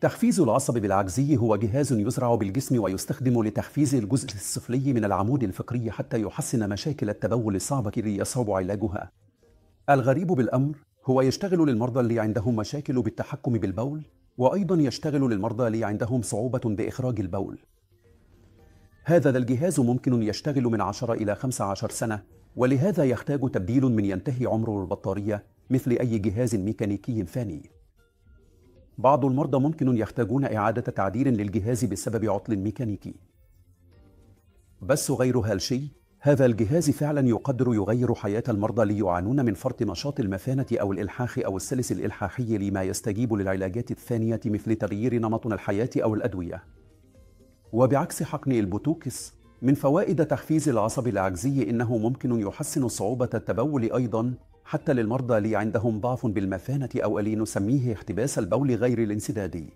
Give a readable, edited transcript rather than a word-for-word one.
تحفيز العصب بالعجزي هو جهاز يزرع بالجسم ويستخدم لتحفيز الجزء السفلي من العمود الفقري حتى يحسن مشاكل التبول الصعبة التي يصعب علاجها. الغريب بالأمر هو يشتغل للمرضى اللي عندهم مشاكل بالتحكم بالبول، وأيضا يشتغل للمرضى اللي عندهم صعوبة بإخراج البول. هذا الجهاز ممكن يشتغل من 10 إلى 15 سنة، ولهذا يحتاج تبديل من ينتهي عمر البطارية مثل أي جهاز ميكانيكي ثاني. بعض المرضى ممكن يحتاجون إعادة تعديل للجهاز بسبب عطل ميكانيكي. بس غير هالشيء، هذا الجهاز فعلا يقدر يغير حياة المرضى اللي يعانون من فرط نشاط المثانة أو الإلحاح أو السلس الإلحاحي لما يستجيب للعلاجات الثانية مثل تغيير نمط الحياة أو الأدوية. وبعكس حقن البوتوكس، من فوائد تحفيز العصب العجزي إنه ممكن يحسن صعوبة التبول أيضا حتى للمرضى اللي عندهم ضعف بالمثانة أو اللي نسميه احتباس البول غير الانسدادي.